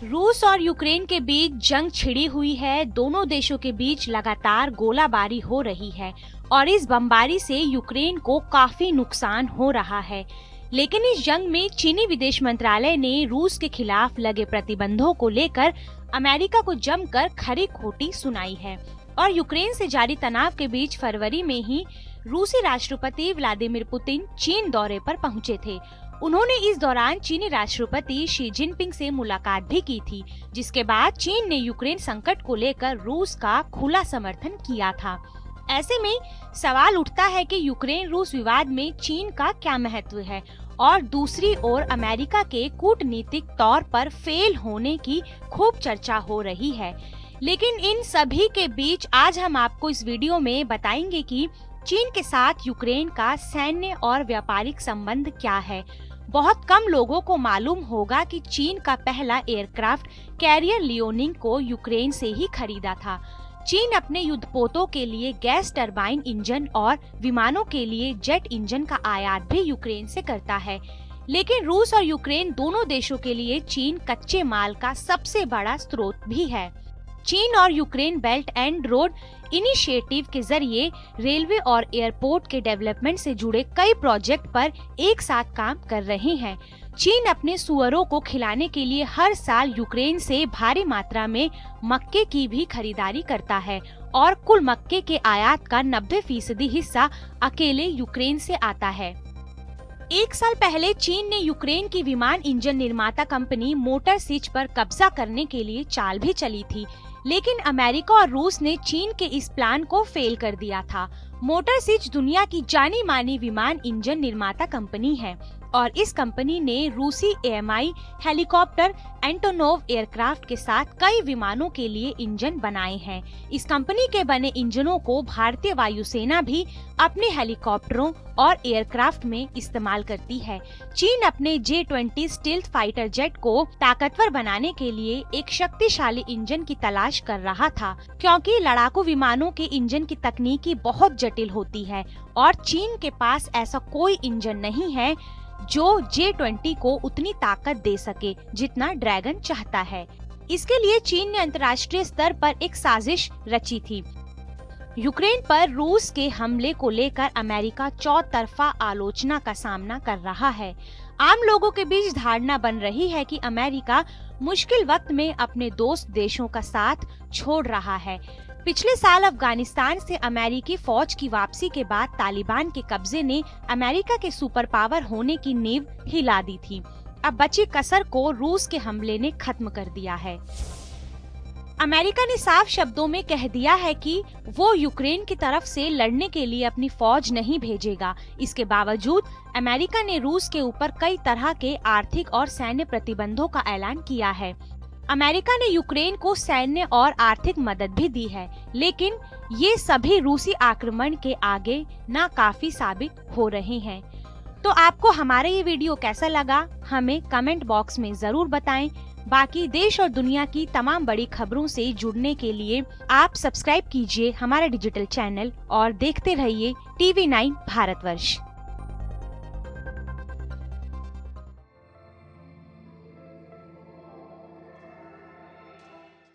रूस और यूक्रेन के बीच जंग छिड़ी हुई है। दोनों देशों के बीच लगातार गोलाबारी हो रही है और इस बमबारी से यूक्रेन को काफी नुकसान हो रहा है। लेकिन इस जंग में चीनी विदेश मंत्रालय ने रूस के खिलाफ लगे प्रतिबंधों को लेकर अमेरिका को जमकर खरी खोटी सुनाई है। और यूक्रेन से जारी तनाव के बीच फरवरी में ही रूसी राष्ट्रपति व्लादिमीर पुतिन चीन दौरे पर पहुंचे थे। उन्होंने इस दौरान चीनी राष्ट्रपति शी जिनपिंग से मुलाकात भी की थी, जिसके बाद चीन ने यूक्रेन संकट को लेकर रूस का खुला समर्थन किया था। ऐसे में सवाल उठता है कि यूक्रेन रूस विवाद में चीन का क्या महत्व है और दूसरी ओर अमेरिका के कूटनीतिक तौर पर फेल होने की खूब चर्चा हो रही है। लेकिन इन सभी के बीच आज हम आपको इस वीडियो में बताएंगे कि चीन के साथ यूक्रेन का सैन्य और व्यापारिक संबंध क्या है। बहुत कम लोगों को मालूम होगा कि चीन का पहला एयरक्राफ्ट कैरियर लियोनिंग को यूक्रेन से ही खरीदा था। चीन अपने युद्धपोतों के लिए गैस टरबाइन इंजन और विमानों के लिए जेट इंजन का आयात भी यूक्रेन से करता है। लेकिन रूस और यूक्रेन दोनों देशों के लिए चीन कच्चे माल का सबसे बड़ा स्रोत भी है। चीन और Ukraine belt and road initiative के जरिए रेलवे और एयरपोर्ट के डेवलपमेंट से जुड़े कई प्रोजेक्ट पर एक साथ काम कर रहे हैं। चीन अपने सुअरों को खिलाने के लिए हर साल यूक्रेन से भारी मात्रा में मक्के की भी खरीदारी करता है और कुल मक्के के आयात का 90% हिस्सा अकेले यूक्रेन से आता है। एक साल पहले चीन ने यूक्रेन की विमान इंजन निर्माता कंपनी मोटर सिच पर कब्जा करने के लिए चाल भी चली थी, लेकिन अमेरिका और रूस ने चीन के इस प्लान को फेल कर दिया था। मोटर सिच दुनिया की जानी मानी विमान इंजन निर्माता कंपनी है और इस कंपनी ने रूसी एएमआई हेलीकॉप्टर एंटोनोव एयरक्राफ्ट के साथ कई विमानों के लिए इंजन बनाए हैं। इस कंपनी के बने इंजनों को भारतीय वायुसेना भी अपने हेलीकॉप्टरों और एयरक्राफ्ट में इस्तेमाल करती है। चीन अपने J-20 स्टील्थ फाइटर जेट को ताकतवर बनाने के लिए एक शक्तिशाली इंजन की तलाश कर रहा था, क्योंकि लड़ाकू विमानों के इंजन की तकनीकी बहुत जटिल होती है और चीन के पास ऐसा कोई इंजन नहीं है जो J-20 को उतनी ताकत दे सके जितना ड्रैगन चाहता है। इसके लिए चीन ने अंतर्राष्ट्रीय स्तर पर एक साजिश रची थी। यूक्रेन पर रूस के हमले को लेकर अमेरिका चौतरफा आलोचना का सामना कर रहा है। आम लोगों के बीच धारणा बन रही है कि अमेरिका मुश्किल वक्त में अपने दोस्त देशों का साथ छोड़ रहा है। पिछले साल अफगानिस्तान से अमेरिकी फौज की वापसी के बाद तालिबान के कब्जे ने अमेरिका के सुपर पावर होने की नींव हिला दी थी। अब बची कसर को रूस के हमले ने खत्म कर दिया है। अमेरिका ने साफ शब्दों में कह दिया है कि वो यूक्रेन की तरफ से लड़ने के लिए अपनी फौज नहीं भेजेगा। इसके बावजूद अमेरिका ने रूस के ऊपर कई तरह के आर्थिक और सैन्य प्रतिबंधों का ऐलान किया है। अमेरिका ने यूक्रेन को सैन्य और आर्थिक मदद भी दी है, लेकिन ये सभी रूसी आक्रमण के आगे नाकाफी साबित हो रहे हैं। तो आपको हमारा ये वीडियो कैसा लगा, हमें कमेंट बॉक्स में जरूर बताएं। बाकी देश और दुनिया की तमाम बड़ी खबरों से जुड़ने के लिए आप सब्सक्राइब कीजिए हमारा डिजिटल चैनल और देखते रहिए TV9 भारतवर्ष।